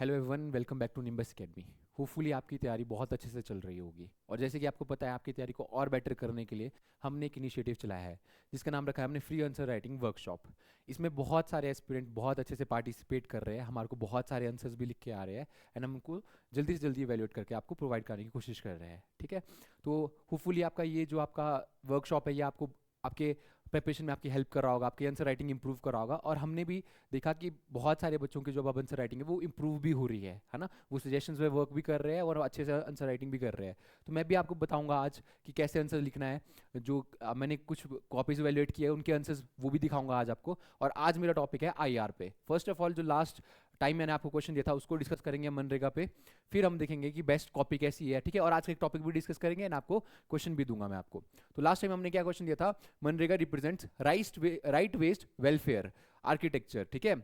Hello everyone, welcome back to Nimbus academy. Hopefully आपकी तैयारी बहुत अच्छे से चल रही होगी और जैसे कि आपको पता है, आपकी तैयारी को और बेटर करने के लिए हमने एक इनिशिएटिव चलाया है जिसका नाम रखा है हमने फ्री आंसर राइटिंग वर्कशॉप। इसमें बहुत सारे एस्पिरेंट बहुत अच्छे से पार्टिसिपेट कर रहे हैं, हमारे को बहुत सारे आंसर्स भी लिख के आ रहे हैं एंड हम उनको जल्दी से जल्दी इवेल्युएट करके आपको प्रोवाइड करने की कोशिश कर रहे हैं। ठीक है, तो होपफुली आपका ये जो आपका वर्कशॉप है ये आपको आपके प्रिपरेशन में आपकी हेल्प कर रहा होगा, आपकी आंसर राइटिंग इंप्रूव कर रहा होगा। और हमने भी देखा कि बहुत सारे बच्चों की जो अब आंसर राइटिंग है वो इंप्रूव भी हो रही है ना। वो सजेशंस पे वर्क भी कर रहे हैं और अच्छे से आंसर राइटिंग भी कर रहे हैं। तो मैं भी आपको बताऊंगा आज कि कैसे आंसर लिखना है। जो मैंने कुछ कॉपीज वैल्यूएट किए हैं उनके आंसर्स वो भी दिखाऊंगा आज आपको। और आज मेरा टॉपिक है आईआर पे। फर्स्ट ऑफ ऑल, जो लास्ट टाइम मैंने आपको क्वेश्चन दिया था उसको डिस्कस करेंगे मनरेगा पे। फिर हम देखेंगे कि बेस्ट कॉपी कैसी है। ठीक है, और आज का एक टॉपिक भी डिस्कस करेंगे एंड आपको क्वेश्चन भी दूंगा मैं आपको। तो लास्ट टाइम हमने क्या क्वेश्चन दिया था, MNREGA represents right based welfare architecture. ठीक है,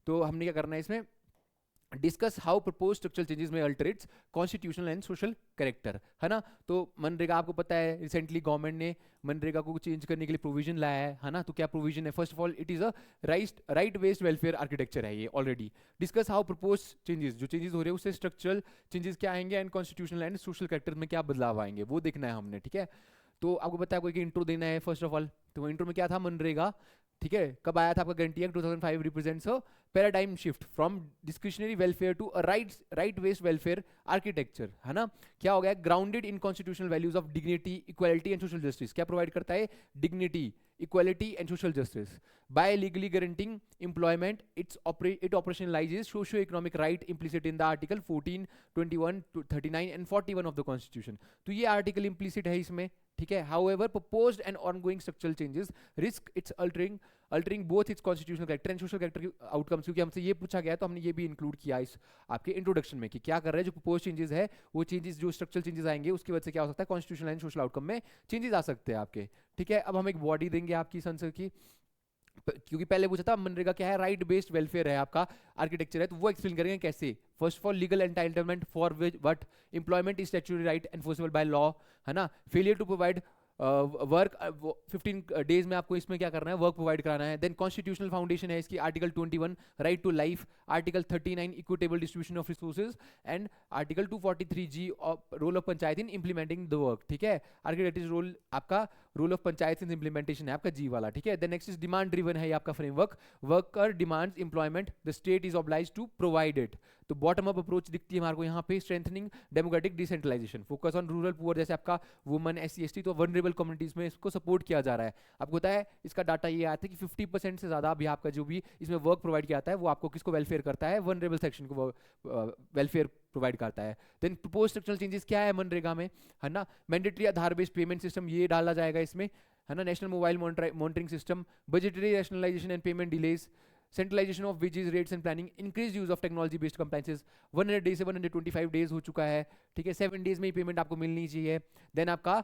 तो हमने क्या करना है इसमें, discuss how propose structural changes may alter its constitutional and social character, है ना। तो मनरेगा आपको पता है रिसेंटली गवर्नमेंट ने मनरेगा को चेंज करने के लिए प्रोविजन लाया है ना। तो क्या प्रोविजन है? First of all, it is a right based welfare architecture है ये already. Discuss how propose changes, जो चेंजेस हो रहे हैं उससे स्ट्रक्चरल चेंजेस क्या आएंगे and constitutional and social character में क्या बदलाव आएंगे वो देखना है हमने। ठीक है, तो आपको पता है कोई इंट्रो देना है फर्स्ट ऑफ ऑल। तो इंट्रो में क्या था, मनरेगा ठीक है कब आया था आपका, guarantee act 2005 represents a paradigm shift from discretionary welfare to a right based welfare architecture, है ना। क्या हो गया, grounded in constitutional values of dignity, equality and social justice. क्या प्रोवाइड करता है? Dignity, equality and social justice by legally guaranteeing employment. It operationalises socio economic right implicit in the article 14, 21, 39 एंड 41 of the constitution. तो ये article implicit है इसमें। ठीक है, however proposed and ongoing structural changes risk it's altering both it's constitutional character and social character की outcomes. क्योंकि हमसे ये पूछा गया है तो हमने ये भी इंक्लूड किया इस आपके इंट्रोडक्शन में कि क्या कर रहे हैं। जो प्रपोज चेंजेस है वो चेंजेस, जो स्ट्रक्चरल चेंजेस आएंगे उसकी वजह से क्या हो सकता है, कॉन्स्टिट्यूशनल एंड सोशल आउटकम में चेंजेस आ सकते हैं आपके। ठीक है, अब हम एक बॉडी देंगे आपकी संसद की, क्योंकि पहले पूछा था मनरेगा क्या है, राइट बेस्ड वेलफेयर है आपका आर्किटेक्चर है। तो वो एक्सप्लेन करेंगे कैसे। First of all, legal entitlement for what employment is statutory right enforceable by law, है ना। Failure to provide work 15 days में आपको इसमें क्या करना है, वर्क प्रोवाइड कराना है। देन कॉन्स्टिट्यूशनल फाउंडेशन है इसकी, article 21 right to life, article 39 equitable distribution of resources and article 243G role of panchayat in implementing the work. ठीक है, आर्किटेक्ट रोल आपका, role of panchayat in implementation है आपका जी वाला। ठीक है, then next is demand driven है आपका framework, worker demands employment the state is obliged to provide it. तो बॉटम अप अप्रोच दिखती है हमारे को यहाँ पे, strengthening democratic decentralisation, focus on rural poor, जैसे आपका वुमन, SC ST, तो वनरेबल कम्युनिटीज में इसको सपोर्ट किया जा रहा है। आपको पता है इसका डाटा ये आता है कि 50% से ज्यादा अभी आपका जो भी इसमें वर्क प्रोवाइड किया जाता है वो आपको किसको वेलफेयर करता है, वनरेबल सेक्शन को वेलफेयर प्रोवाइड करता है। देन प्रपोज स्ट्रक्चरल चेंजेस क्या है मनरेगा में, है ना। Mandatory Aadhaar based payment system ये डाला जाएगा इसमें, है ना। National mobile monitoring system, budgetary rationalisation and payment delays, centralisation of wages, rates and planning, increase use of technology based compliances. 100 days से 125 डेज हो चुका है। ठीक है, 7 डेज में ही पेमेंट आपको मिलनी चाहिए। देन आपका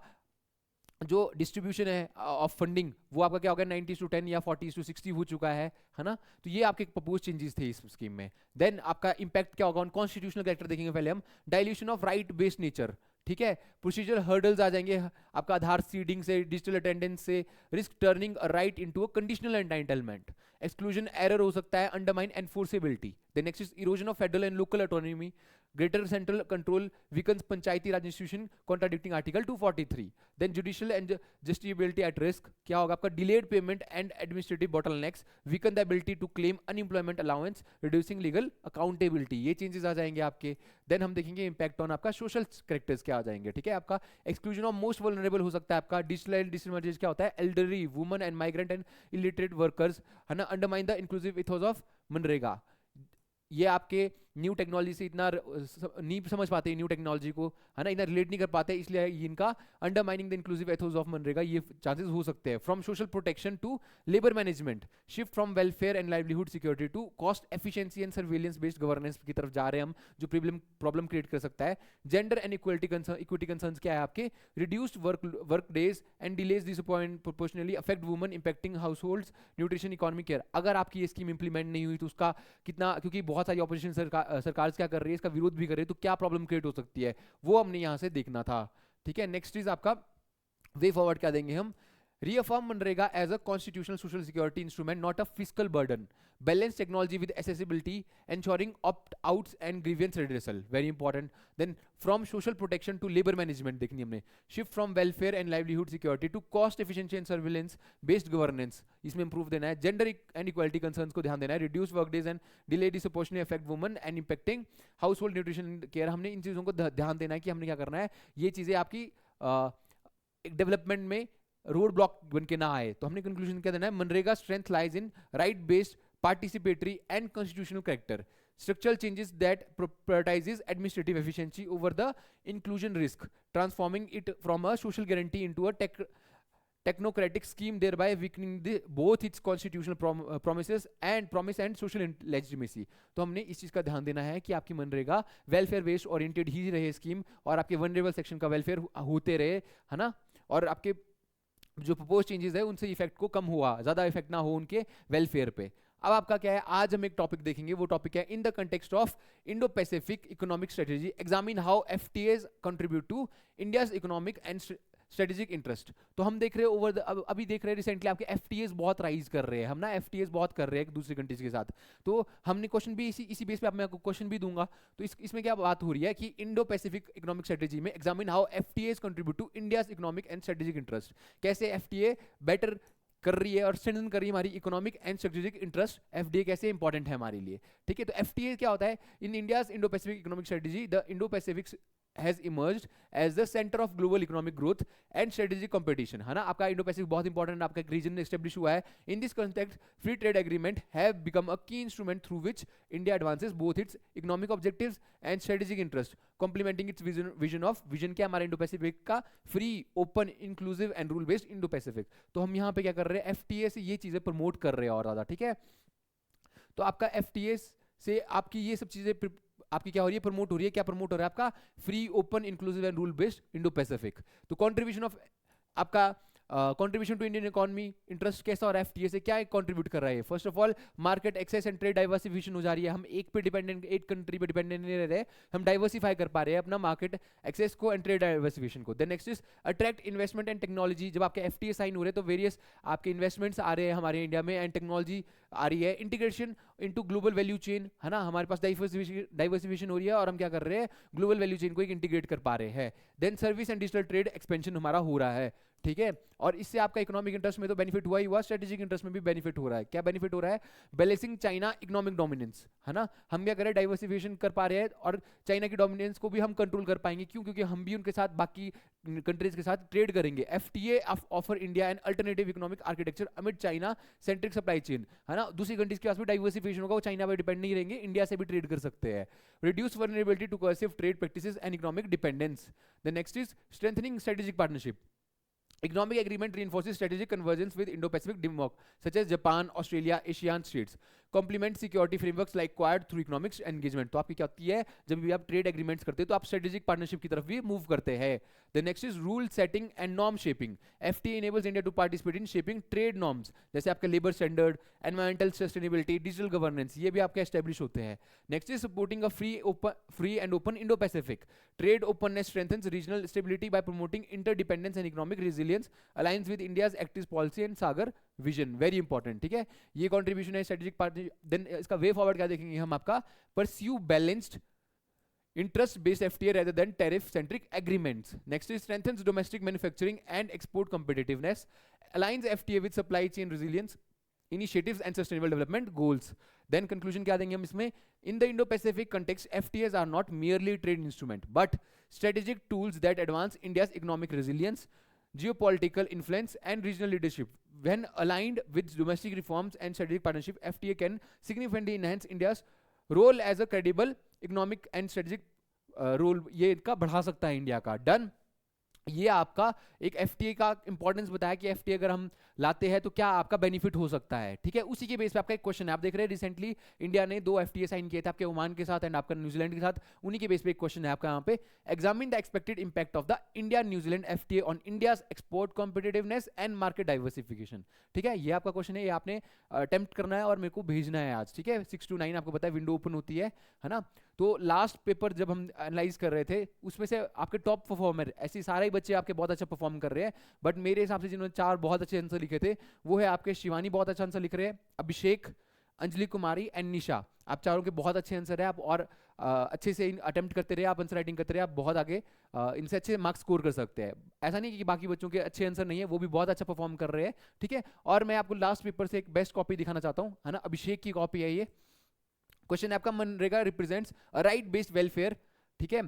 जो डिस्ट्रीब्यूशन है ऑफ फंडिंग वो आपका क्या होगा, 90:10 या 40:60 हो चुका है ना। तो ये आपके प्रपोज चेंजेस थे इस स्कीम में। देन आपका इंपैक्ट क्या होगा ऑन कॉन्स्टिट्यूशनल कैरेक्टर देखेंगे पहले हम, dilution of right based nature. ठीक है, प्रोसीजर हर्डल्स आ जाएंगे आपका, आधार सीडिंग से, डिजिटल अटेंडेंस से, risk turning right into a conditional entitlement, exclusion error हो सकता है, undermine enforceability. The next is erosion of federal and local autonomy, greater central control weakens panchayati raj institution contradicting article 243। Then judicial and justiciability at risk, क्या होगा आपका, delayed payment and administrative bottlenecks, weaken the ability to claim unemployment allowance, reducing legal accountability, ये changes आ जाएंगे आपके। Then हम देखेंगे impact on आपका सोशल कैरेक्टर्स क्या आ जाएंगे। ठीक है, आपका एक्सक्लूजन ऑफ मोस्ट वल्नरेबल हो सकता है आपका, डिजिटल डिसएडवांटेज क्या होता है, elderly, woman and migrant and illiterate workers, है ना। Undermine the inclusive ethos of MNREGA, ये आपके न्यू टेक्नोलॉजी से इतना नहीं समझ पाते न्यू टेक्नोलॉजी को, है ना, इतना रिलेट नहीं कर पाते, इसलिए इनका undermining the inclusive ethos of MNREGA ये चांसेस हो सकते हैं। From social protection to labour management, shift from welfare and livelihood security to cost efficiency and surveillance based governance की तरफ जा रहे हैं हम, जो प्रॉब्लम क्रिएट कर सकता है। जेंडर एंड इक्विटी कंसर्न्स क्या है आपके, reduced work days and delays disproportionately affect woman, impacting households, nutrition, economic care. अगर आपकी ये स्कीम इंप्लीमेंट नहीं हुई तो उसका कितना, क्योंकि बहुत सारी ऑपोजिशन सरकार क्या कर रही है, इसका विरोध भी कर रही है, तो क्या प्रॉब्लम क्रिएट हो सकती है वो हमने यहां से देखना था। ठीक है, नेक्स्ट इज आपका वे फॉरवर्ड क्या देंगे हम, Reaffirm Manrega as a constitutional social security instrument, not a fiscal burden. Balance technology with accessibility, ensuring opt-outs and grievance redressal. Very important. Then from social protection to labor management देखनी हमने. Shift from welfare and livelihood security to cost efficiency and surveillance based governance. इसमें improve देना है. Gender and equality concerns को ध्यान देना है. Reduce work days and delay disproportionately affect women and impacting household nutrition care. हमने इन चीज़ों को ध्यान देना है कि हमने क्या करना है. ये चीज़ें आपकी डेवलपमेंट में रोड ब्लॉक बन के ना आए. तो हमने कंक्लूजन क्या देना है. MNREGA strength lies in right based participatory and constitutional character. Structural changes that prioritizes administrative efficiency over the inclusion risk, transforming it from a social guarantee into a technocratic scheme, thereby weakening both its constitutional promise and social legitimacy. तो हमने इस चीज़ का ध्यान देना है कि आपकी MNREGA welfare based oriented ही रहे स्कीम, और आपके वनरेबल सेक्शन का वेलफेयर होते रहे, है ना, और आपके जो प्रपोज चेंजेस है उनसे इफेक्ट को कम हुआ, ज़्यादा इफेक्ट ना हो उनके वेलफेयर पे. अब आपका क्या है, आज हम एक टॉपिक देखेंगे. वो टॉपिक है in the context of Indo Pacific economic strategy, examine how FTAs contribute to India's economic and strategic interest. तो हम देख रहे हैं अभी देख रहे हैं रिसेंटली आपके एफटीएज बहुत राइज कर रहे हैं, हम ना एफटीएज बहुत कर रहे हैं दूसरी कंट्रीज के साथ. तो हमने क्वेश्चन भी इसी बेस पे मैं आपको क्वेश्चन भी दूंगा. तो इसमें क्या बात हो रही है कि इंडो पैसिफिक इकोनॉमिक स्ट्रेटेजी में examine how FTAs contribute to India's economic and strategic interest. कैसे एफटीए बेटर कर रही है और स्ट्रेंथन कर रही है हमारी economic and strategic interest. FDA कैसे इंपॉर्टेंट है हमारे लिए, ठीक है. तो एफटीए क्या होता है, in India's Indo Pacific economic strategy the Indo Pacific has emerged as the center of global economic growth and strategic competition, है ना. आपका इंडो पैसिफिक बहुत इंपॉर्टेंट, आपका एक रीजन एस्टेब्लिश हुआ है. In this context free trade agreement have become a key instrument through which India advances both its economic objectives and strategic interest, complementing its vision क्या हमारे इंडो पैसिफिक का, free open inclusive and rule based Indo Pacific. तो हम यहाँ पे क्या कर रहे हैं, एफटीए से ये चीजें प्रमोट कर रहे हैं और ज्यादा, ठीक है. तो आपका एफटीए से आपकी ये सब चीजें आपकी क्या हो रही है, प्रमोट हो रही है. क्या प्रमोट हो रहा है आपका, free open inclusive and rule based Indo Pacific. तो कंट्रीब्यूशन ऑफ आपका contribution to Indian economy interest कैसा और एफटीए से क्या कंट्रीब्यूट कर रहा है. First of all market access and trade diversification हो जा रही है. हम एक पे डिपेंडेंट, एक कंट्री पे डिपेंडेंट नहीं रह रहे, हम डाइवर्सिफाई कर पा रहे हैं अपना मार्केट एक्सेस को एंड ट्रेड डाइवर्सिफिकेशन को. Then next is attract investment and technology. जब आपके एफटीए साइन हो रहे हैं तो वेरियस आपके इन्वेस्टमेंट्स आ रहे हैं हमारे इंडिया में एंड टेक्नोलॉजी आ रही है. Integration into global value chain, है ना, हमारे पास डाइवर्सिफिकेशन हो रही है और हम क्या कर रहे हैं, ग्लोबल वैल्यू चेन को एक इंटीग्रेट कर पा रहे हैं. Then service and digital trade expansion हमारा हो रहा है, ठीक है. और इससे आपका इकोनॉमिक इंटरेस्ट में तो बेनिफिट हुआ ही हुआ, स्ट्रेटेजिक इंटरेस्ट में भी बेनिफिट हो रहा है. क्या बेनिफिट हो रहा है, बैलेंसिंग चाइना इकोनॉमिक डोमिनेंस, है ना. हम क्या करें, डाइवर्सिफिकेशन कर पा रहे हैं और चाइना की डोमिनेंस को भी हम कंट्रोल कर पाएंगे. क्यों, क्योंकि हम भी उनके साथ बाकी कंट्रीज के साथ ट्रेड करेंगे. FTA offer India an alternative economic architecture amid China centric supply chain, है ना. दूसरी कंट्रीज के पास भी डाइवर्सिफिकेशन होगा, वो चाइना पर डिपेंड नहीं रहेंगे, इंडिया से भी ट्रेड कर सकते हैं. Reduce vulnerability to coercive trade practices and economic dependence. The next is strengthening strategic partnership. Economic agreement reinforces strategic convergence with Indo-Pacific democracies such as Japan, Australia, ASEAN states. Complement security frameworks like acquired through economics engagement. तो आपकी क्या होती है, जब भी आप trade agreements करते हैं तो आप स्ट्रेटेजिक पार्टनरशिप की तरफ भी मूव करते हैं. The next is rule setting and norm shaping. FTA enables India to participate in shaping trade norms जैसे आपके labour standard, environmental sustainability, digital governance, ये भी आपके एस्टेब्लिश होते हैं. Next is supporting a free and open Indo Pacific. Trade openness strengthens regional stability by promoting interdependence and economic resilience, aligns with India's active policy and Sagar vision. Very important, ठीक है. ये contribution है strategic partnership. Then इसका way forward क्या देखेंगे हम, आपका pursue balanced interest based FTA rather than tariff centric agreements. Next is strengthens domestic manufacturing and export competitiveness, aligns FTA with supply chain resilience initiatives and sustainable development goals. Then conclusion क्या देंगे हम इसमें, in the Indo-Pacific context FTAs are not merely trade instrument but strategic tools that advance India's economic resilience, geopolitical influence and regional leadership. When aligned with domestic reforms and strategic partnership, FTA can significantly enhance India's role as a credible economic and strategic role, ये इनका बढ़ा सकता है India का. Done. ये आपका एक FTA का इंपॉर्टेंस बताया कि एफटीए अगर हम लाते हैं तो क्या आपका बेनिफिट हो सकता है, ठीक है. उसी के बेस पे आपका एक क्वेश्चन है, आप देख रहे हैं रिसेंटली इंडिया ने 2 एफटीए साइन किए थे, आपके ओमान के साथ एंड आपका न्यूजीलैंड के साथ. उन्हीं के बेस पे एक क्वेश्चन है आपका यहाँ पे, examine the expected impact of the India New Zealand FTA on India's export competitiveness and market diversification. ठीक है, ये आपका क्वेश्चन है, ये आपने अटेम्प्ट करना है और मेरे को भेजना है आज, ठीक है. 6 to 9 आपको पता है विंडो ओपन होती है ना. तो लास्ट पेपर जब हम एनालाइज कर रहे थे उसमें से आपके टॉप परफॉर्मर ऐसे सारा ही बच्चे आपके बहुत अच्छा परफॉर्म कर रहे हैं, बट मेरे हिसाब से जिन्होंने 4 बहुत अच्छे आंसर लिखे थे वो है आपके शिवानी बहुत अच्छा आंसर लिख रहे हैं, अभिषेक, अंजलि कुमारी एंड निशा। आप चारों के बहुत अच्छे आंसर है, आप और अच्छे से अटेम्प्ट करते रहे, आप आंसर राइटिंग करते रहे, आप बहुत आगे इनसे अच्छे मार्क्स स्कोर कर सकते हैं। ऐसा नहीं कि बाकी बच्चों के अच्छे आंसर नहीं है, वो भी बहुत अच्छा परफॉर्म कर रहे हैं, ठीक है। और मैं आपको लास्ट पेपर से एक बेस्ट कॉपी दिखाना चाहता हूँ, है ना, अभिषेक की कॉपी है ये। क्वेश्चन है आपका, MNREGA represents right based welfare, ठीक है।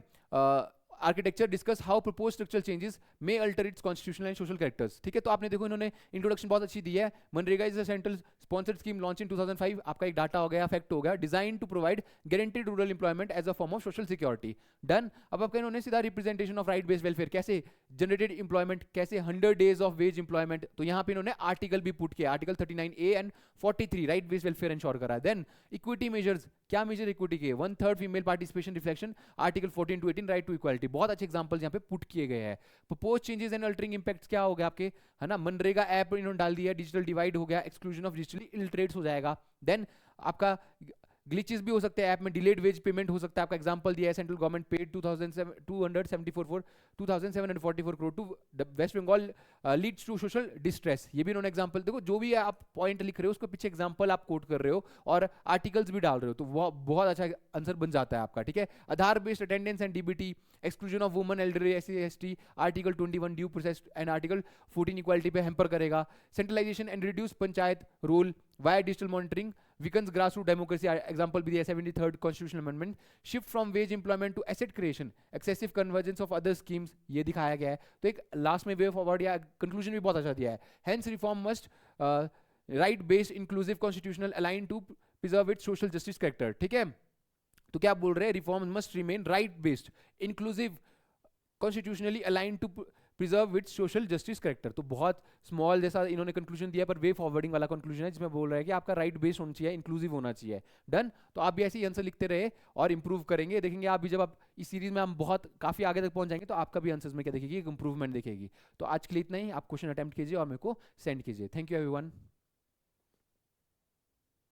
Architecture discuss how propose structural changes may alter it's constitutional and social characters, ठीक है। तो आपने देखो इन्होंने इंट्रोडक्शन बहुत अच्छी दी है। MNREGA is a central sponsored scheme launch in 2005, आपका एक डाटा हो गया, फैक्ट हो गया, design to provide guaranteed rural employment as a form of social security, done. अब आपका इन्होंने सीधा representation of right based welfare, कैसे जनरेटेड एम्प्लॉयमेंट, कैसे 100 डेज ऑफ वेज एम्प्लॉयमेंट, तो यहाँ पे इन्होंने आर्टिकल भी पुट किया, article 39A and 43 right based welfare ensure करा है। देन इक्विटी मेजर्स, क्या मेजर इक्विटी के, 1/3 female participation reflection, article 14 to 18 right to equality, बहुत अच्छे एग्जांपल्स यहाँ पे पुट किए गए हैं। Propose changes and altering impacts क्या हो गया आपके, है ना, मनरेगा ऐप इन्होंने डाल दिया, डिजिटल डिवाइड हो गया, एक्सक्लूजन ऑफ डिजिटली इलिटरेट्स हो जाएगा। देन आपका ग्लिचेस भी हो सकते हैं ऐप में, डिलेड वेज पेमेंट हो सकता है, आपका एग्जांपल दिया है, central government paid 2744 crore to West Bengal leads to social distress, ये भी इन्होंने एग्जांपल, देखो जो भी आप पॉइंट लिख रहे हो उसको पीछे एग्जांपल आप कोट कर रहे हो और आर्टिकल्स भी डाल रहे हो, तो वो बहुत अच्छा आंसर बन जाता है आपका, ठीक है। Aadhaar based attendance and DBT, exclusion of women, elderly, SC/ST, article 21 due process and article 14 equality पे हैम्पर करेगा। Centralisation and reduce panchayat role via digital monitoring, weakens grassroots democracy, example भी दिया 73rd constitutional amendment, shift from wage employment to asset creation, excessive convergence of other schemes, ये दिखाया गया है। तो एक लास्ट में वे फॉरवर्ड या कंक्लूजन भी बहुत अच्छा दिया है, hence reform must right based inclusive constitutional aligned to preserve its social justice character, ठीक है। तो क्या बोल रहे हैं, reform must remain right based inclusive constitutionally align to preserve with social justice character. तो बहुत स्मॉल जैसा इन्होंने कंक्लूजन दिया, पर वे फॉरवर्डिंग वाला कंक्लूजन है जिसमें बोल रहा है कि आपका राइट बेस्ड होना चाहिए, इंक्लूसिव होना चाहिए, डन। तो आप भी ऐसे ही आंसर लिखते रहे और इंप्रूव करेंगे, देखेंगे आप भी जब आप इस सीरीज में हम बहुत काफी आगे तक पहुंच जाएंगे तो आपका भी आंसर्स में क्या देखेगी, एक इंप्रूवमेंट दिखेगी। तो आज के लिए इतना ही, आप क्वेश्चन अटेम्प्ट कीजिए और मेरे को सेंड कीजिए। Thank you everyone.